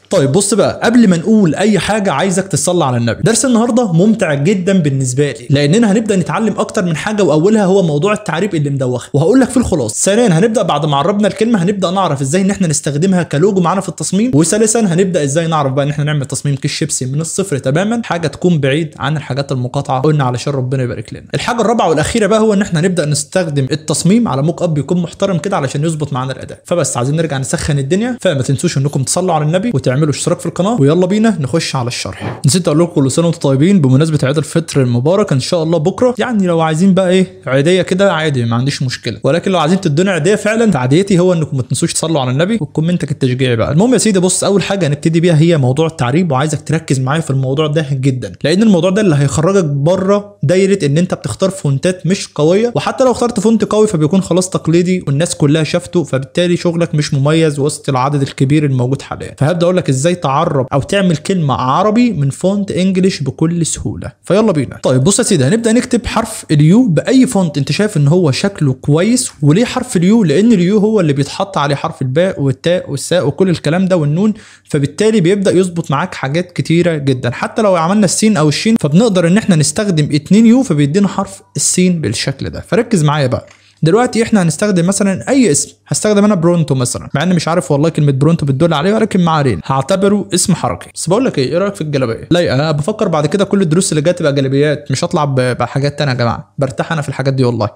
طيب بص بقى، قبل ما نقول اي حاجه عايزك تصلي على النبي. درس النهارده ممتع جدا بالنسبه لي، لاننا هنبدا نتعلم اكتر من حاجه، واولها هو موضوع التعريب اللي مدوخ، وهقول لك في الخلاص. ثانيا هنبدا بعد ما عربنا الكلمه هنبدا نعرف ازاي ان احنا نستخدمها كلوجو معانا في التصميم. وثالثا هنبدا ازاي نعرف بقى ان احنا نعمل تصميم كيس شيبسي من الصفر تماما، حاجه تكون بعيد عن الحاجات المقاطعه قلنا علشان ربنا يبارك لنا. الحاجه الرابعه والاخيره بقى هو ان احنا نبدا نستخدم التصميم على موك اب يكون محترم كده علشان يظبط معانا الاداء. فبس عايزين نرجع نسخن الدنيا، فما تنسوش انكم تصلوا على النبي وتعملوا اشتراك في القناه، ويلا بينا نخش على الشرح. نسيت اقول لكم كل سنه وانتم طيبين بمناسبه عيد الفطر المبارك ان شاء الله بكره. يعني لو عايزين بقى ايه عيديه كده عادي ما عنديش مشكله، ولكن لو عايزين تدوني عيديه فعلا فعاديتي هو انكم ما تنسوش تصلوا على النبي وكومنتك التشجيعي بقى. المهم يا سيدي بص، اول حاجه هنبتدي بيها هي موضوع التعريب، وعايزك تركز معايا في الموضوع ده جدا، لان الموضوع ده اللي هيخرجك بره دايره ان انت بتختار فونتات مش قويه، وحتى لو اخترت فونت قوي فبيكون خلاص تقليدي والناس كلها شافته، فبالتالي شغلك مش مميز وسط العدد الكبير الموجود حاليا. فهبدا اقول لك ازاي تعرب او تعمل كلمه عربي من فونت انجلش بكل سهوله. فيلا بينا. طيب بص يا سيدي، هنبدا نكتب حرف اليو باي فونت انت شايف ان هو شكله كويس. وليه حرف اليو؟ لان اليو هو اللي بيتحط عليه حرف الباء والتاء والساء وكل الكلام ده والنون، فبالتالي بيبدا يظبط معاك حاجات كتيره جدا. حتى لو عملنا السين او الشين فبنقدر ان احنا نستخدم 2 يو فبيدينا حرف السين بالشكل ده. فركز معايا بقى. دلوقتي احنا هنستخدم مثلا اي اسم، هستخدم انا برونتو مثلا، مع اني مش عارف والله كلمه برونتو بتدل عليه، ولكن ما علينا هعتبره اسم حركي. بس بقول لك ايه رايك في الجلابيه؟ لا انا بفكر بعد كده كل الدروس اللي جايه تبقى جلابيات، مش هطلع بحاجات تانية يا جماعه، برتاح انا في الحاجات دي والله.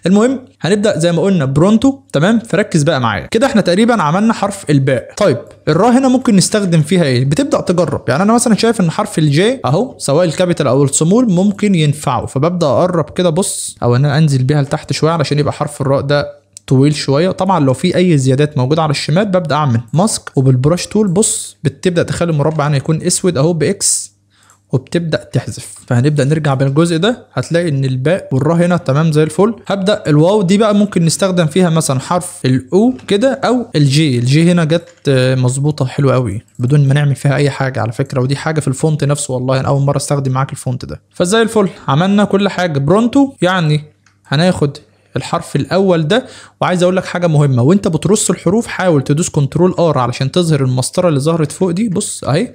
المهم هنبدا زي ما قلنا برونتو تمام. فركز بقى معايا كده، احنا تقريبا عملنا حرف الباء. طيب الراء هنا ممكن نستخدم فيها ايه؟ بتبدا تجرب. يعني انا مثلا شايف ان حرف الجي اهو سواء الكابيتال او السمول ممكن ينفعوا، فببدا اقرب كده بص، او انا انزل بيها لتحت شويه علشان يبقى حرف الراء ده طويل شويه. طبعا لو في اي زيادات موجوده على الشمال ببدا اعمل ماسك، وبالبراش تول بص بتبدا تخلي المربع هنا يكون اسود اهو باكس، وبتبدا تحذف. فهنبدا نرجع بالجزء ده، هتلاقي ان الباء والراء هنا تمام زي الفل. هبدا الواو دي بقى ممكن نستخدم فيها مثلا حرف الاو كده او الجي. الجي هنا جت مظبوطه حلوه قوي بدون ما نعمل فيها اي حاجه على فكره، ودي حاجه في الفونت نفسه والله انا اول مره استخدم معاك الفونت ده. فزي الفل عملنا كل حاجه برونتو. يعني هناخد الحرف الاول ده، وعايز اقول لك حاجه مهمه، وانت بترص الحروف حاول تدوس كنترول ار علشان تظهر المسطره اللي ظهرت فوق دي بص اهي،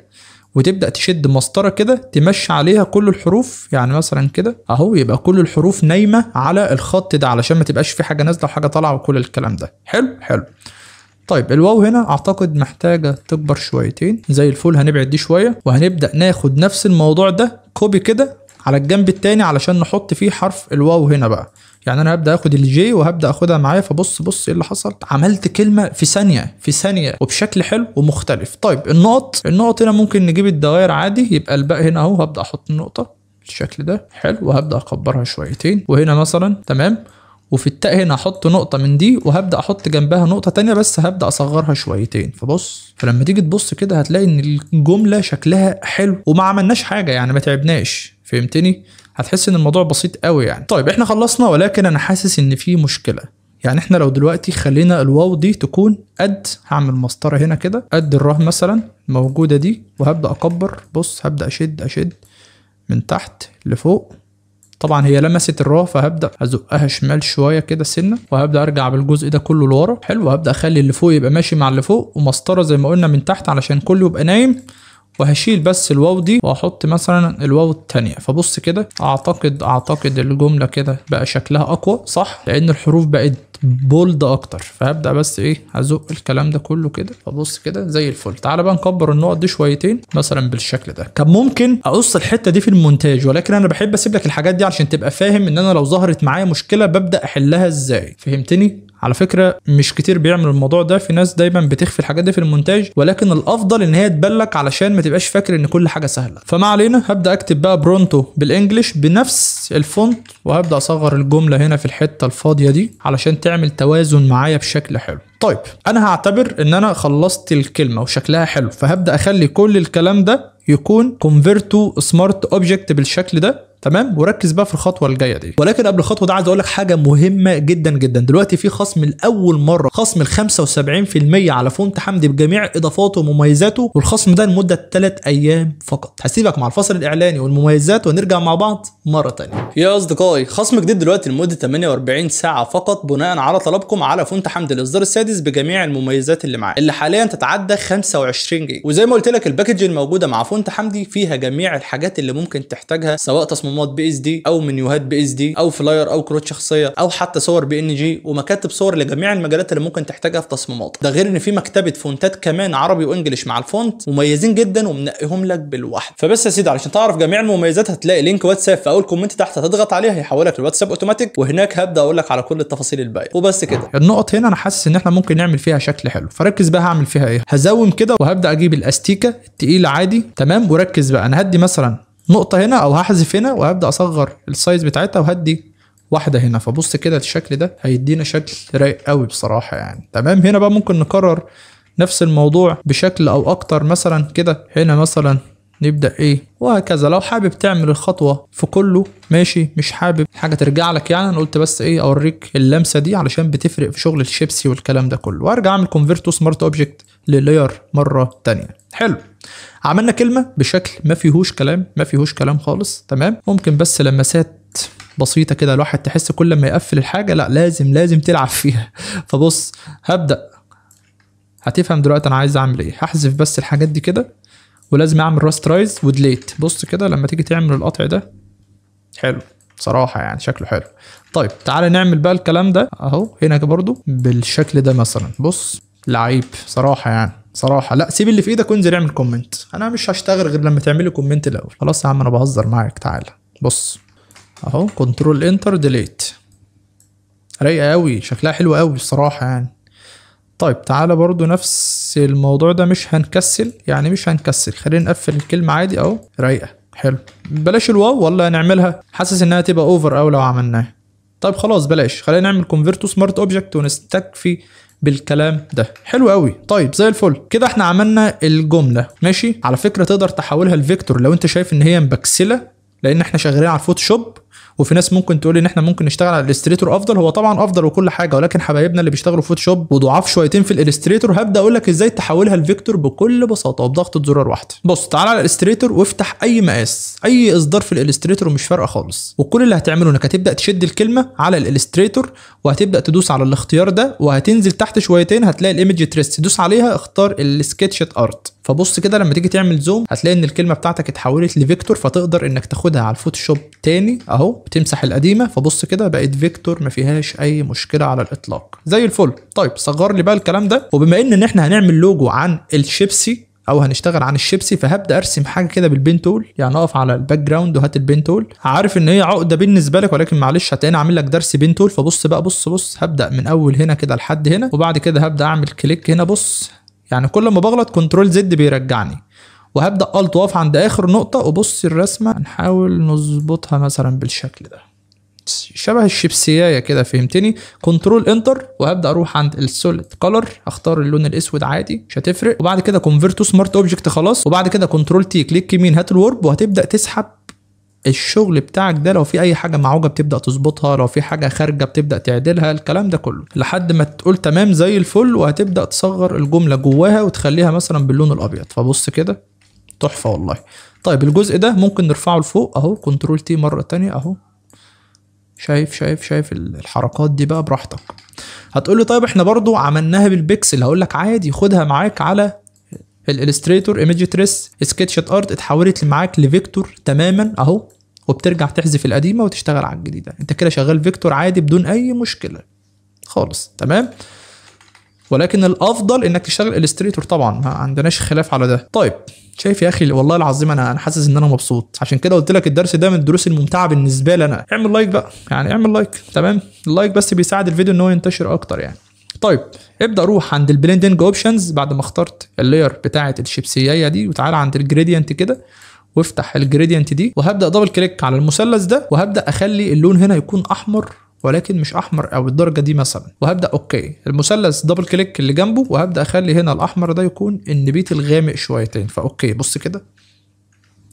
وتبدا تشد مسطره كده تمشي عليها كل الحروف. يعني مثلا كده اهو يبقى كل الحروف نايمه على الخط ده علشان ما تبقاش في حاجه نازله وحاجه طالعه وكل الكلام ده. حلو. طيب الواو هنا اعتقد محتاجه تكبر شويتين زي الفل، هنبعد دي شويه وهنبدا ناخد نفس الموضوع ده كوبي كده على الجنب التاني علشان نحط فيه حرف الواو هنا بقى. يعني انا هبدا اخد الجي وهبدا اخدها معايا، فبص ايه اللي حصل، عملت كلمه في ثانيه وبشكل حلو ومختلف. طيب النقط هنا ممكن نجيب الدوائر عادي، يبقى الباء هنا اهو هبدا احط النقطه بالشكل ده حلو، وهبدا اكبرها شويتين. وهنا مثلا تمام، وفي التاء هنا احط نقطه من دي وهبدا احط جنبها نقطه تانية بس هبدا اصغرها شويتين. فلما تيجي تبص كده هتلاقي ان الجمله شكلها حلو وما عملناش حاجه، يعني ما تعبناش. فهمتني؟ هتحس ان الموضوع بسيط قوي يعني. طيب احنا خلصنا، ولكن انا حاسس ان في مشكله. يعني احنا لو دلوقتي خلينا الواو دي تكون قد، هعمل مسطره هنا كده قد الراء مثلا موجوده دي، وهبدا اكبر. بص هبدا اشد من تحت لفوق. طبعا هي لمست الراء فهبدا ازقها شمال شويه كده سنه، وهبدا ارجع بالجزء ده كله لورا حلو، وهبدا اخلي اللي فوق يبقى ماشي مع اللي فوق، ومسطره زي ما قلنا من تحت علشان كله يبقى نايم. وهشيل بس الواو دي واحط مثلا الواو التانية. فبص كده اعتقد الجملة كده بقى شكلها اقوى صح، لان الحروف بقت بولد اكتر. فهبدأ بس ايه هزق الكلام ده كله كده، فبص كده زي الفل. تعالى بقى نكبر النقط دي شويتين مثلا بالشكل ده. كان ممكن اقص الحتة دي في المونتاج، ولكن انا بحب اسيب لك الحاجات دي عشان تبقى فاهم ان انا لو ظهرت معايا مشكلة ببدأ احلها ازاي. فهمتني؟ على فكرة مش كتير بيعمل الموضوع ده، في ناس دايما بتخفي الحاجات دي في المونتاج، ولكن الافضل ان هي تبلك علشان ما تبقاش فاكر ان كل حاجة سهلة. فما علينا، هبدأ اكتب بقى برونتو بالانجلش بنفس الفونت، وهبدأ اصغر الجملة هنا في الحتة الفاضية دي علشان تعمل توازن معايا بشكل حلو. طيب انا هعتبر ان انا خلصت الكلمة وشكلها حلو، فهبدأ اخلي كل الكلام ده يكون convert to smart object بالشكل ده تمام. وركز بقى في الخطوه الجايه دي. ولكن قبل الخطوه ده عايز اقول لك حاجه مهمه جدا جدا. دلوقتي في خصم لاول مره، خصم ال 75% على فونت حمدي بجميع اضافاته ومميزاته، والخصم ده لمده 3 ايام فقط. هسيبك مع الفصل الاعلاني والمميزات ونرجع مع بعض مره ثانيه. يا اصدقائي، خصم جديد دلوقتي لمده 48 ساعه فقط بناء على طلبكم على فونت حمدي الاصدار السادس بجميع المميزات اللي معاه، اللي حاليا تتعدى 25 جيجا. وزي ما قلت لك الباكج الموجوده مع فونت حمدي فيها جميع الحاجات اللي ممكن تحتاجها، سواء تصميمات بي اس دي او منيوهات بي اس دي او فلاير او كروت شخصيه او حتى صور بي ان جي، ومكاتب صور لجميع المجالات اللي ممكن تحتاجها في تصميمات. ده غير ان في مكتبه فونتات كمان عربي وانجليش مع الفونت مميزين جدا ومنقيهم لك بالوحده. فبس يا سيدي علشان تعرف جميع المميزات هتلاقي لينك واتساب في اول كومنت تحت، هتضغط عليه هيحولك للواتساب اوتوماتيك، وهناك هبدا اقول لك على كل التفاصيل الباقيه. وبس كده. النقط هنا انا حاسس ان احنا ممكن نعمل فيها شكل حلو، فركز بقى هعمل فيها ايه. هزوم كده وهبدا اجيب الاستيكه التقيله عادي، تمام. وركز بقى، انا هدي مثلا نقطه هنا او هحذف هنا وهبدا اصغر السايز بتاعتها وهدي واحده هنا. فبص كده الشكل ده هيدينا شكل رايق قوي بصراحه يعني، تمام. هنا بقى ممكن نكرر نفس الموضوع بشكل او اكتر، مثلا كده هنا مثلا نبدا ايه، وهكذا. لو حابب تعمل الخطوه في كله ماشي، مش حابب حاجه ترجع لك يعني. انا قلت بس ايه اوريك اللمسه دي علشان بتفرق في شغل الشيبسي والكلام ده كله. وارجع اعمل كونفيرت تو سمارت اوبجكت للاير مره تانية. حلو، عملنا كلمه بشكل ما فيهوش كلام، ما فيهوش كلام خالص، تمام. ممكن بس لمسات بسيطه كده الواحد تحس كل ما يقفل الحاجه لا لازم تلعب فيها. فبص هبدا، هتفهم دلوقتي انا عايز اعمل ايه. هحذف بس الحاجات دي كده، ولازم اعمل راسترايز وديليت. بص كده لما تيجي تعمل القطع ده حلو صراحه يعني، شكله حلو. طيب تعالى نعمل بقى الكلام ده اهو هنا برضو بالشكل ده مثلا. بص لعيب صراحه يعني، صراحه. لا سيب اللي في ايدك وانزل اعمل كومنت، انا مش هشتغل غير لما تعملي كومنت الاول. خلاص يا عم انا بهزر معاك. تعالى بص اهو، كنترول انتر ديليت، رايقه قوي، شكلها حلو قوي الصراحه يعني. طيب تعالى برضو نفس الموضوع ده، مش هنكسل يعني، مش هنكسل. خلينا نقفل الكلمه عادي اهو، رايقه حلو. بلاش الواو ولا نعملها، حاسس انها تبقى اوفر او لو عملناها. طيب خلاص بلاش، خلينا نعمل كونفيرت تو سمارت اوبجكت ونستكفي بالكلام ده. حلو قوي. طيب زي الفل كده احنا عملنا الجمله ماشي. على فكره تقدر تحولها لفيكتور لو انت شايف ان هي مبكسله، لان احنا شغالين على الفوتوشوب. وفي ناس ممكن تقول ان احنا ممكن نشتغل على الالستريتور افضل، هو طبعا افضل وكل حاجه، ولكن حبايبنا اللي بيشتغلوا فوتوشوب وضعاف شويتين في الالستريتور هبدا اقول لك ازاي تحولها لفيكتور بكل بساطه وبضغطه زرار واحده. بص تعالى على الالستريتور وافتح اي مقاس، اي اصدار في الالستريتور ومش فارقه خالص. وكل اللي هتعمله انك هتبدا تشد الكلمه على الالستريتور وهتبدا تدوس على الاختيار ده، وهتنزل تحت شويتين هتلاقي الايمج تريس، تدوس عليها اختار السكتشت ارت. فبص كده لما تيجي تعمل زوم هتلاقي ان الكلمه بتاعتك اتحولت لفيكتور، فتقدر انك تاخدها على الفوتوشوب تاني اهو، بتمسح القديمه. فبص كده بقت فيكتور ما فيهاش اي مشكله على الاطلاق، زي الفل. طيب صغر لي بقى الكلام ده. وبما ان احنا هنعمل لوجو عن الشيبسي او هنشتغل عن الشيبسي، فهبدا ارسم حاجه كده بالبين تول يعني. اقف على الباك جراوند وهات البين تول. عارف ان هي عقده بالنسبه لك، ولكن معلش هتلاقيني عامل لك درس بين تول. فبص بقى، بص هبدا من اول هنا كده لحد هنا، وبعد كده هبدا اعمل كليك هنا. بص يعني كل ما بغلط كنترول زد بيرجعني، وهبدا الت واقف عند اخر نقطه. وبص الرسمه هنحاول نظبطها مثلا بالشكل ده، شبه الشيبسيايه كده، فهمتني. كنترول انتر وهبدا اروح عند السوليد كلر، اختار اللون الاسود عادي مش هتفرق. وبعد كده كونفيرت تو سمارت اوبجكت خلاص. وبعد كده كنترول تي كليك يمين هات الورب، وهتبدا تسحب الشغل بتاعك ده. لو في اي حاجه معوجه بتبدا تظبطها، لو في حاجه خارجه بتبدا تعدلها، الكلام ده كله لحد ما تقول تمام زي الفل. وهتبدا تصغر الجمله جواها وتخليها مثلا باللون الابيض. فبص كده تحفه والله. طيب الجزء ده ممكن نرفعه لفوق اهو، كنترول تي مره تانية اهو. شايف الحركات دي بقى براحتك. هتقولي طيب احنا برضو عملناها بالبيكسل، هقول لك عادي، خدها معاك على الالستريتور ايمج تريس سكتشت ارت، اتحولت معاك لفيكتور تماما اهو. وبترجع تحذف القديمه وتشتغل على الجديده، انت كده شغال فيكتور عادي بدون اي مشكله خالص، تمام. ولكن الافضل انك تشتغل الستريتور طبعا، ما عندناش خلاف على ده. طيب شايف يا اخي والله العظيم انا حاسس ان انا مبسوط، عشان كده قلت لك الدرس ده من الدروس الممتعه بالنسبه لي انا. اعمل لايك بقى يعني، اعمل لايك، تمام. اللايك بس بيساعد الفيديو ان هو ينتشر اكتر يعني. طيب ابدا روح عند البلندنج اوبشنز بعد ما اخترت اللاير بتاعه الشيبسيايه دي، وتعالى عند الجريدينت كده وافتح الجريدينت دي، وهبدا دبل كليك على المثلث ده، وهبدا اخلي اللون هنا يكون احمر ولكن مش احمر او الدرجه دي مثلا. وهبدا اوكي المثلث دبل كليك اللي جنبه، وهبدا اخلي هنا الاحمر ده يكون النبيت الغامق شويتين. فاوكي بص كده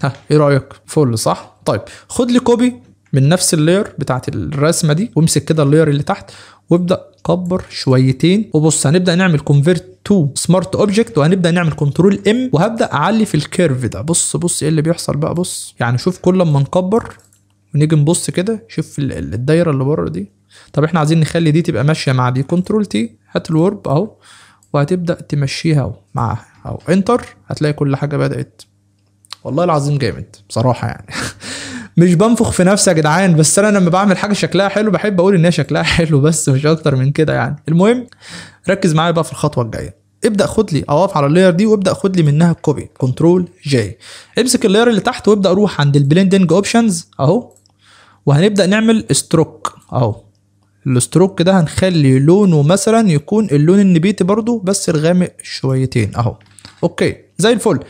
ها ايه رايك؟ فل صح؟ طيب خد لي كوبي من نفس اللاير بتاعت الرسمه دي، وامسك كده اللاير اللي تحت وابدا كبر شويتين. وبص هنبدا نعمل كونفيرت تو سمارت اوبجكت، وهنبدا نعمل كنترول ام، وهبدا اعلي في الكيرف ده. بص ايه اللي بيحصل بقى. بص يعني شوف كل ما نكبر ونيجي نبص كده، شوف الدايره اللي بره دي. طب احنا عايزين نخلي دي تبقى ماشيه مع دي، كنترول تي، هات الورب اهو، وهتبدا تمشيها اهو معاها اهو، انتر، هتلاقي كل حاجه بدات. والله العظيم جامد بصراحه يعني. مش بنفخ في نفسي يا جدعان، بس انا لما بعمل حاجه شكلها حلو بحب اقول ان هي شكلها حلو، بس مش اكتر من كده يعني. المهم ركز معايا بقى في الخطوه الجايه. ابدا خد لي، اقف على اللاير دي وابدا خد لي منها كوبي، كنترول جي، امسك اللاير اللي تحت وابدا اروح عند البلندنج اوبشنز اهو، وهنبدا نعمل ستروك اهو. الستروك ده هنخلي لونه مثلا يكون اللون النبيتي برضو بس الغامق شويتين اهو. اوكي زي الفل.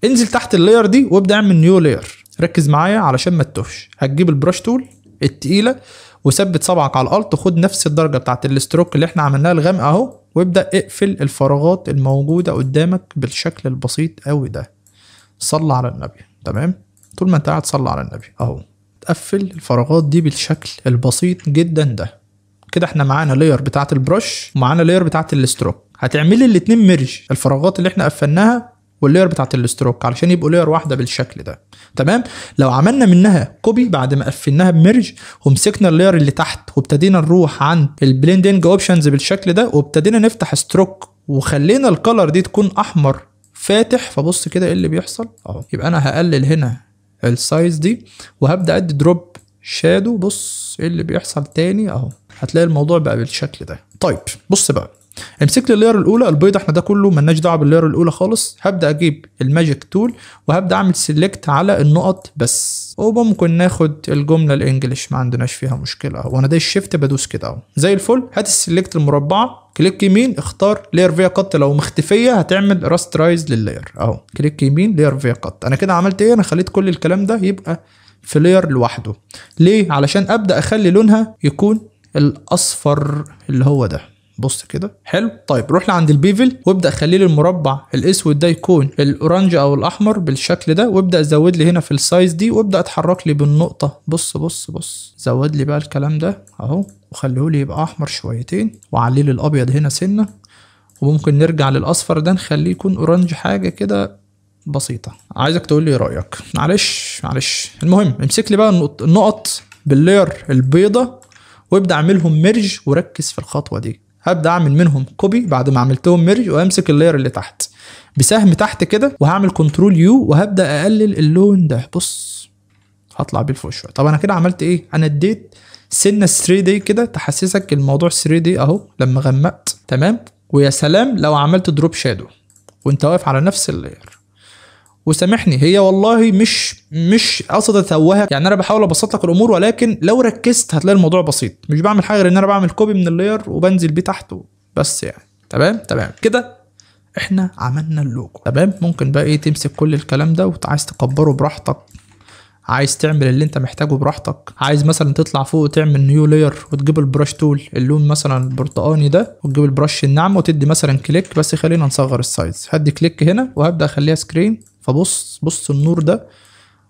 انزل تحت اللاير دي وابدا اعمل نيو لاير. ركز معايا علشان ما تتوهش. هتجيب البراش تول التقيله وثبت صبعك على الالت، وخد نفس الدرجه بتاعت الستروك اللي احنا عملناها الغامقه اهو، وابدا اقفل الفراغات الموجوده قدامك بالشكل البسيط قوي ده. صلى على النبي. تمام، طول ما انت قاعد صلى على النبي اهو، تقفل الفراغات دي بالشكل البسيط جدا ده. كده احنا معانا لاير بتاعت البرش ومعانا لاير بتاعت الستروك. هتعملي الاتنين ميرج، الفراغات اللي احنا قفلناها واللاير بتاعت الستروك، علشان يبقوا لاير واحده بالشكل ده. تمام. لو عملنا منها كوبي بعد ما قفلناها بميرج، ومسكنا اللاير اللي تحت وابتدينا نروح عند البلندنج اوبشنز بالشكل ده، وابتدينا نفتح ستروك وخلينا الكلر دي تكون احمر فاتح، فبص كده ايه اللي بيحصل اهو. يبقى انا هقلل هنا السايز دي وهبدا ادي دروب شادو. بص ايه اللي بيحصل تاني اهو، هتلاقي الموضوع بقى بالشكل ده. طيب بص بقى، امسك لي اللاير الاولى البيضه، احنا ده كله ملناش دعوه باللاير الاولى خالص. هبدا اجيب الماجيك تول وهبدا اعمل سيلكت على النقط بس، وممكن ناخد الجمله الانجليش ما عندناش فيها مشكله اهو. وانا ده الشيفت بدوس كده اهو زي الفل. هات السيلكت المربعه، كليك يمين، اختار لاير فيا كات. لو مختفيه هتعمل راسترايز لللاير اهو، كليك يمين لاير فيا كات. انا كده عملت ايه؟ انا خليت كل الكلام ده يبقى في لاير لوحده. ليه؟ علشان ابدا اخلي لونها يكون الاصفر اللي هو ده. بص كده حلو. طيب روح لعند البيفل وابدا خلي لي المربع الاسود ده يكون الاورنج او الاحمر بالشكل ده، وابدا زود لي هنا في السايز دي وابدا اتحرك لي بالنقطه. بص زود لي بقى الكلام ده اهو، وخليه لي يبقى احمر شويتين، وعلي لي الابيض هنا سنه، وممكن نرجع للاصفر ده نخليه يكون اورنج حاجه كده بسيطه. عايزك تقول لي رايك. معلش. المهم امسك لي بقى النقط باللاير البيضه وابدا اعملهم ميرج، وركز في الخطوه دي. هبدا اعمل منهم كوبي بعد ما عملتهم ميرج، وامسك اللاير اللي تحت بسهم تحت كده وهعمل كنترول يو وهبدا اقلل اللون ده. بص هطلع بيه لفوق شويه. طب انا كده عملت ايه؟ انا اديت سنه 3 دي كده تحسسك الموضوع 3 دي اهو لما غمقت. تمام. ويا سلام لو عملت دروب شادو وانت واقف على نفس اللاير. وسامحني، هي والله مش قصد اتوهك يعني، انا بحاول ابسط لك الامور، ولكن لو ركزت هتلاقي الموضوع بسيط. مش بعمل حاجه غير ان انا بعمل كوبي من اللاير وبنزل بيه تحت بس يعني. تمام كده احنا عملنا اللوجو. تمام. ممكن بقى ايه، تمسك كل الكلام ده وعايز تكبره براحتك، عايز تعمل اللي انت محتاجه براحتك. عايز مثلا تطلع فوق وتعمل نيو لاير وتجيب البراش تول اللون مثلا البرتقاني ده، وتجيب البراش الناعمه وتدي مثلا كليك. بس خلينا نصغر السايز، هدي كليك هنا وهبدا اخليها سكرين. فبص النور ده،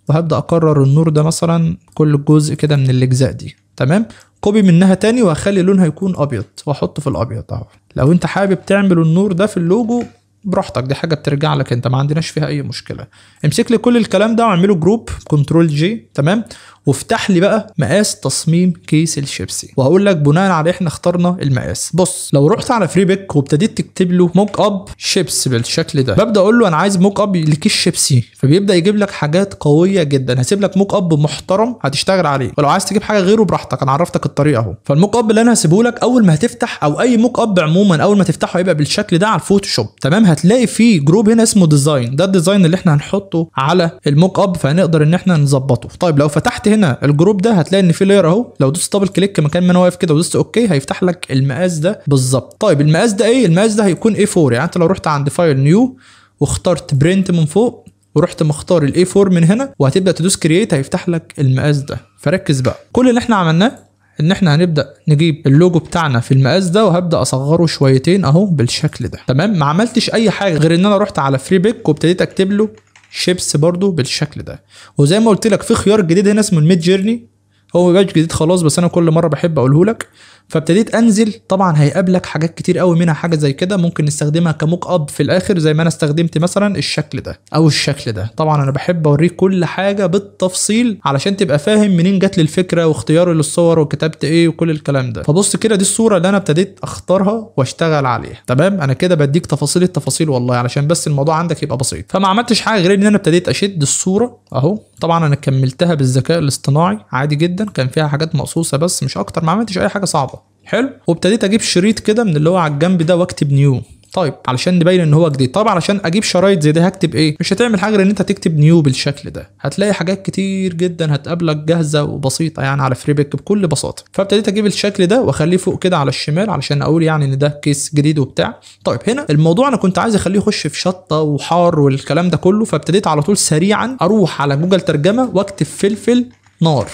وهبدا اكرر النور ده مثلا كل جزء كده من الاجزاء دي. تمام. كوبي منها تاني وهخلي لونها يكون ابيض واحطه في الابيض اهو. لو انت حابب تعمل النور ده في اللوجو براحتك، دي حاجه بترجع لك انت، ما عندناش فيها اي مشكله. امسك لي كل الكلام ده واعمله جروب كنترول جي. تمام. وافتح لي بقى مقاس تصميم كيس الشيبسي، وهقول لك بناء عليه احنا اخترنا المقاس. بص لو رحت على فري بيك وابتديت تكتب له موك اب شيبس بالشكل ده، ببدا اقول له انا عايز موك اب لكيس شيبسي، فبيبدا يجيب لك حاجات قويه جدا. هسيب لك موك اب محترم هتشتغل عليه، ولو عايز تجيب حاجه غيره براحتك، انا عرفتك الطريقه اهو. فالموك اب اللي انا هسيبه لك اول ما هتفتح، او اي موك اب عموما اول ما تفتحه هيبقى بالشكل ده على الفوتوشوب. تمام. هتلاقي فيه جروب هنا اسمه ديزاين، ده الديزاين اللي احنا هنحطه على الموك اب، فهنقدر ان احنا نظبطه. طيب لو فتحت هنا الجروب ده هتلاقي ان في لاير اهو، لو دوست دبل كليك مكان ما انا واقف كده ودوست اوكي هيفتح لك المقاس ده بالظبط. طيب المقاس ده ايه؟ المقاس ده هيكون A4. يعني انت لو رحت عند فايل نيو واخترت برنت من فوق ورحت مختار الاي 4 من هنا وهتبدا تدوس كرييت هيفتح لك المقاس ده. فركز بقى، كل اللي احنا عملناه ان احنا هنبدا نجيب اللوجو بتاعنا في المقاس ده، وهبدا اصغره شويتين اهو بالشكل ده. تمام. ما عملتش اي حاجه غير ان انا رحت على فري بيك وابتديت اكتب له شيبس برضو بالشكل ده. وزي ما قلت لك في خيار جديد هنا اسمه الميد جيرني، هو مبقاش جديد خلاص بس انا كل مره بحب اقوله لك. فابتديت انزل، طبعا هيقابلك حاجات كتير قوي، منها حاجه زي كده ممكن نستخدمها كموك اب في الاخر، زي ما انا استخدمت مثلا الشكل ده او الشكل ده. طبعا انا بحب اوريك كل حاجه بالتفصيل علشان تبقى فاهم منين جات لي الفكره واختياري للصور وكتبت ايه وكل الكلام ده. فبص كده، دي الصوره اللي انا ابتديت اختارها واشتغل عليها. تمام، انا كده بديك تفاصيل التفاصيل والله علشان بس الموضوع عندك يبقى بسيط. فما عملتش حاجه غير ان انا ابتديت اشد الصوره اهو. طبعا انا كملتها بالذكاء الاصطناعي عادي جدا، كان فيها حاجات مقصوصه بس مش اكتر، ما عملتش اي حاجه صعبه. حلو. وابتديت اجيب شريط كده من اللي هو على الجنب ده واكتب نيو. طيب علشان نبين ان هو جديد. طبعا علشان اجيب شرايط زي ده هكتب ايه؟ مش هتعمل حاجه غير ان انت تكتب نيو بالشكل ده. هتلاقي حاجات كتير جدا هتقابلك جاهزه وبسيطه يعني على فريبك بكل بساطه. فابتديت اجيب الشكل ده واخليه فوق كده على الشمال علشان اقول يعني ان ده كيس جديد وبتاع. طيب هنا الموضوع انا كنت عايز اخليه يخش في شطه وحار والكلام ده كله، فابتديت على طول سريعا اروح على جوجل ترجمه واكتب فلفل نار.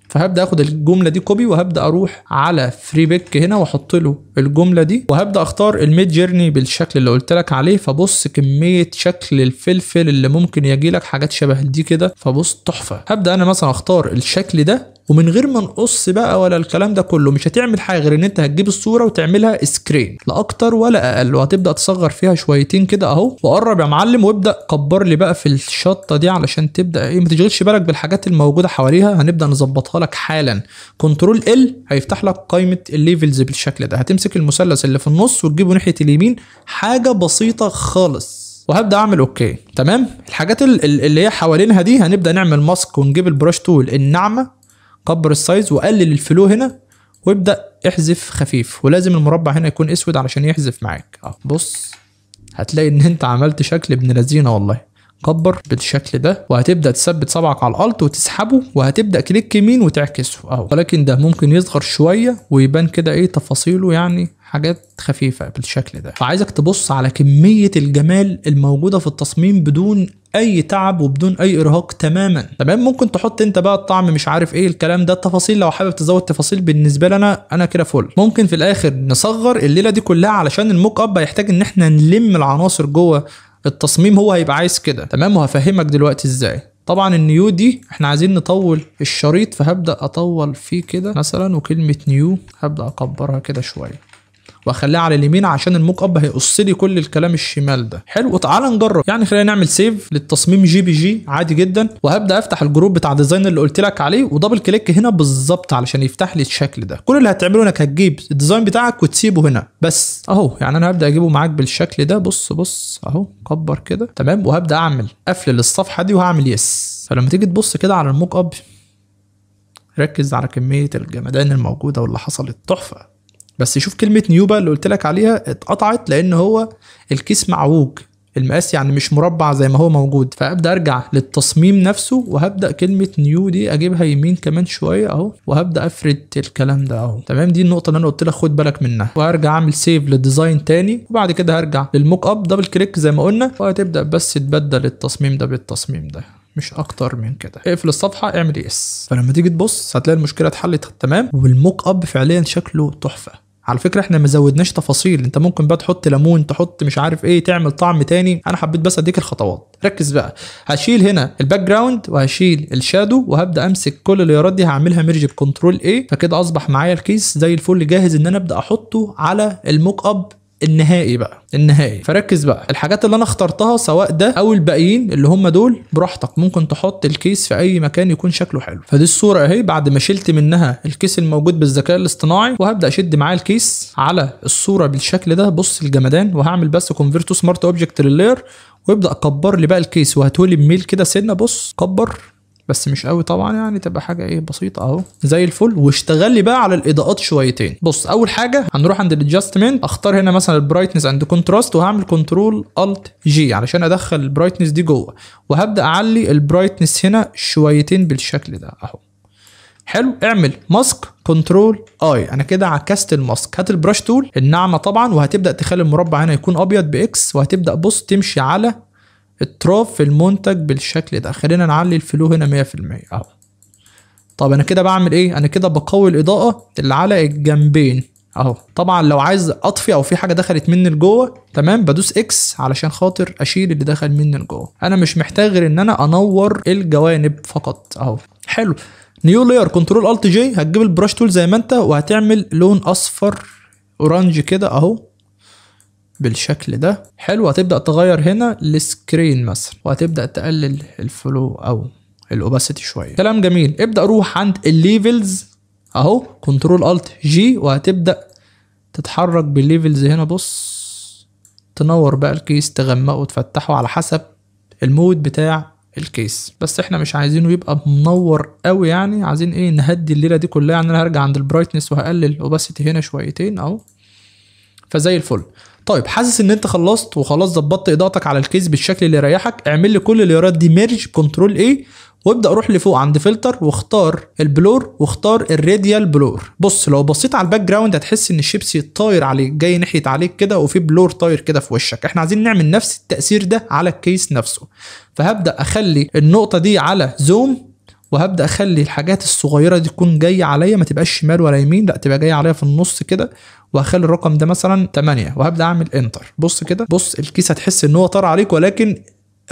فهبدا اخد الجمله دي كوبي وهبدا اروح على فريبك هنا واحط له الجمله دي، وهبدا اختار الميد جيرني بالشكل اللي قلت لك عليه. فبص كميه شكل الفلفل اللي ممكن يجي لك حاجات شبه دي كده، فبص تحفه. هبدا انا مثلا اختار الشكل ده ومن غير ما نقص بقى ولا الكلام ده كله، مش هتعمل حاجه غير ان انت هتجيب الصوره وتعملها سكرين لا اكتر ولا اقل، وهتبدا تصغر فيها شويتين كده اهو. وقرب يا معلم وابدا كبر لي بقى في الشطه دي علشان تبدا ايه، ما تشغلش بالك بالحاجات الموجوده حواليها، هنبدا نظبطها لك حالا. كنترول ال هيفتح لك قائمه الليفلز بالشكل ده. هتمسك المثلث اللي في النص وتجيبه ناحيه اليمين، حاجه بسيطه خالص. وهبدا اعمل اوكي. تمام. الحاجات اللي هي حوالينها دي هنبدا نعمل ماسك ونجيب البراش تول الناعمه، كبر السايز وقلل الفلو هنا وابدا احذف خفيف. ولازم المربع هنا يكون اسود علشان يحذف معاك. بص هتلاقي ان انت عملت شكل ابن لذينه والله. كبر بالشكل ده وهتبدا تثبت صبعك على الالت وتسحبه، وهتبدا كليك يمين وتعكسه اهو. ولكن ده ممكن يصغر شويه ويبان كده ايه تفاصيله، يعني حاجات خفيفه بالشكل ده. فعايزك تبص على كميه الجمال الموجوده في التصميم بدون اي تعب وبدون اي ارهاق تماما. تمام. ممكن تحط انت بقى الطعم مش عارف ايه الكلام ده، التفاصيل لو حابب تزود تفاصيل بالنسبه لنا انا كده فل. ممكن في الاخر نصغر الليله دي كلها علشان الموك اب هيحتاج ان احنا نلم العناصر جوه التصميم، هو هيبقى عايز كده. تمام. وهفهمك دلوقتي ازاي. طبعا النيو دي احنا عايزين نطول الشريط، فهبدا اطول فيه كده مثلا، وكلمه نيو هبدا اكبرها كده شويه واخليها على اليمين عشان الموك اب هيقص لي كل الكلام الشمال ده. حلو. وتعالى نجرب يعني. خلينا نعمل سيف للتصميم جي بي جي عادي جدا، وهبدا افتح الجروب بتاع ديزاين اللي قلت لك عليه ودبل كليك هنا بالظبط علشان يفتح لي الشكل ده. كل اللي هتعمله انك هتجيب الديزاين بتاعك وتسيبه هنا بس اهو. يعني انا هبدا اجيبه معاك بالشكل ده. بص اهو كبر كده. تمام. وهبدا اعمل قفل للصفحه دي وهعمل يس. فلما تيجي تبص كده على الموك اب ركز على كميه الجمدان الموجوده واللي حصلت تحفه. بس شوف كلمة نيو بقى اللي قلت لك عليها اتقطعت لان هو الكيس معوج المقاس، يعني مش مربع زي ما هو موجود. فابدا ارجع للتصميم نفسه وهبدا كلمة نيو دي اجيبها يمين كمان شوية اهو، وهبدا افرد الكلام ده اهو. تمام. دي النقطة اللي انا قلت لك خد بالك منها. وهرجع اعمل سيف للديزاين تاني، وبعد كده هرجع للموك اب دبل كليك زي ما قلنا، وهتبدا بس تبدل التصميم ده بالتصميم ده، مش اكتر من كده. اقفل الصفحه اعمل يس. فلما تيجي تبص هتلاقي المشكله اتحلت. تمام. والموك اب فعليا شكله تحفه. على فكره احنا ما زودناش تفاصيل، انت ممكن بقى تحط ليمون، تحط مش عارف ايه، تعمل طعم تاني. انا حبيت بس اديك الخطوات. ركز بقى. هشيل هنا الباك جراوند وهشيل الشادو وهبدا امسك كل الليرات دي هعملها ميرج بكنترول ايه. فكده اصبح معايا الكيس زي الفل جاهز ان انا ابدا احطه على الموك اب النهائي بقى، النهائي. فركز بقى. الحاجات اللي انا اخترتها سواء ده او الباقيين اللي هم دول براحتك، ممكن تحط الكيس في اي مكان يكون شكله حلو. فدي الصوره اهي بعد ما شلت منها الكيس الموجود بالذكاء الاصطناعي، وهبدا اشد معاه الكيس على الصوره بالشكل ده. بص الجمدان. وهعمل بس كونفيرت تو سمارت اوبجكت لللاير وابدا اكبر لي بقى الكيس وهتولي بميل كده سنه. بص كبر بس مش قوي طبعا، يعني تبقى حاجه ايه بسيطه اهو زي الفل. واشتغل لي بقى على الاضاءات شويتين. بص اول حاجه هنروح عند الادجستمنت، اختار هنا مثلا البرايتنس اند كونتراست، وهعمل كنترول الت جي علشان ادخل البرايتنس دي جوه، وهبدا اعلي البرايتنس هنا شويتين بالشكل ده اهو. حلو. اعمل ماسك كنترول اي. انا كده عكست الماسك. هات البراش تول الناعمه طبعا وهتبدا تخلي المربع هنا يكون ابيض باكس، وهتبدا بص تمشي على التراف في المنتج بالشكل ده. خلينا نعلي الفلو هنا 100% اهو. طب انا كده بعمل ايه؟ انا كده بقوي الاضاءه اللي على الجنبين اهو. طبعا لو عايز اطفي او في حاجه دخلت مني لجوه تمام بدوس اكس علشان خاطر اشيل اللي دخل مني لجوه. انا مش محتاج غير ان انا انور الجوانب فقط اهو. حلو. نيو لاير كنترول الت جي، هتجيب البراش تول زي ما انت وهتعمل لون اصفر اورانج كده اهو بالشكل ده. حلو. هتبدا تغير هنا السكرين مثلا وهتبدا تقلل الفلو او الاوباسيتي شويه. كلام جميل. ابدا روح عند الليفلز اهو كنترول الت جي وهتبدا تتحرك بالليفلز هنا. بص تنور بقى الكيس تغمقه وتفتحه على حسب المود بتاع الكيس، بس احنا مش عايزينه يبقى منور قوي يعني، عايزين ايه نهدي الليله دي كلها. يعني انا هرجع عند البرايتنس وهقلل الاوباسيتي هنا شويتين اهو فزي الفل. طيب حاسس ان انت خلصت وخلاص ظبطت اضاءتك على الكيس بالشكل اللي يريحك، اعمل لي كل الليرات دي ميرج كنترول ايه وابدا اروح لفوق عند فلتر واختار البلور واختار الراديال بلور. بص لو بصيت على الباك جراوند هتحس ان الشيبسي طاير عليك جاي ناحيه عليك كده وفي بلور طاير كده في وشك. احنا عايزين نعمل نفس التاثير ده على الكيس نفسه، فهبدا اخلي النقطه دي على زوم وهبدا اخلي الحاجات الصغيره دي تكون جايه عليا، ما تبقاش شمال ولا يمين، لا تبقى جايه عليا في النص كده، وهخلي الرقم ده مثلا 8 وهبدا اعمل انتر. بص كده، بص الكيس هتحس ان هو طار عليك ولكن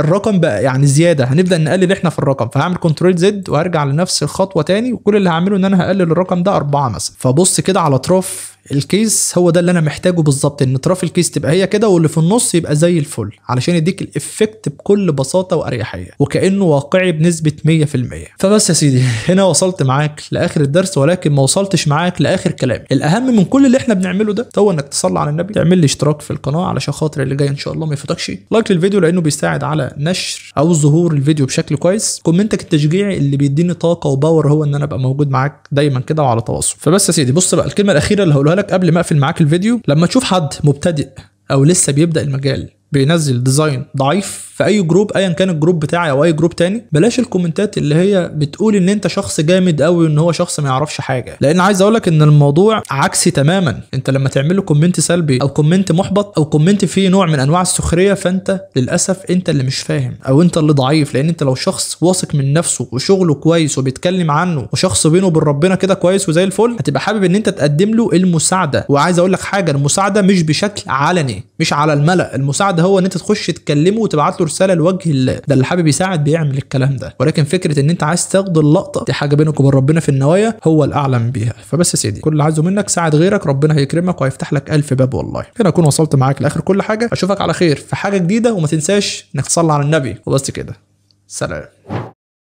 الرقم بقى يعني زياده، هنبدا نقلل احنا في الرقم. فهعمل كنترول زد وهرجع لنفس الخطوه تاني وكل اللي هعمله ان انا هقلل الرقم ده 4 مثلا. فبص كده على اطراف الكيس هو ده اللي انا محتاجه بالظبط، ان اطراف الكيس تبقى هي كده واللي في النص يبقى زي الفل علشان يديك الافكت بكل بساطه واريحيه وكانه واقعي بنسبه 100%. فبس يا سيدي هنا وصلت معاك لاخر الدرس ولكن ما وصلتش معاك لاخر كلامي. الاهم من كل اللي احنا بنعمله ده هو انك تصلي على النبي، تعمل لي اشتراك في القناه علشان خاطر اللي جاي ان شاء الله ما يفوتكش، لايك للفيديو لانه بيساعد على نشر او ظهور الفيديو بشكل كويس، كومنتك التشجيعي اللي بيديني طاقه وباور هو ان انا ابقى موجود معاك دايما كده وعلى تواصل. فبس يا سيدي بص بقى الكلمه الاخيره اللي هقولها لك قبل ما اقفل معاك الفيديو، لما تشوف حد مبتدئ او لسه بيبدا المجال بينزل ديزاين ضعيف في اي جروب ايا كان الجروب بتاعي او اي جروب تاني، بلاش الكومنتات اللي هي بتقول ان انت شخص جامد قوي وان هو شخص ما يعرفش حاجه، لان عايز اقول لك ان الموضوع عكسي تماما. انت لما تعمل له كومنت سلبي او كومنت محبط او كومنت فيه نوع من انواع السخريه فانت للاسف انت اللي مش فاهم او انت اللي ضعيف، لان انت لو شخص واثق من نفسه وشغله كويس وبيتكلم عنه وشخص بينه وبين ربنا كده كويس وزي الفل، هتبقى حابب ان انت تقدم له المساعده. وعايز اقول لك حاجه، المساعده مش بشكل علني مش على الملأ، المساعده هو ان انت تخش تكلمه وتبعت له رساله لوجه الله، ده اللي حابب يساعد بيعمل الكلام ده. ولكن فكره ان انت عايز تاخد اللقطه دي حاجه بينك وبين ربنا في النوايا هو الاعلم بيها. فبس يا سيدي كل اللي عايزه منك ساعد غيرك، ربنا هيكرمك وهيفتح لك 1000 باب والله. هنا اكون وصلت معاك لاخر كل حاجه، اشوفك على خير في حاجه جديده وما تنساش انك تصلي على النبي وبس كده. سلام.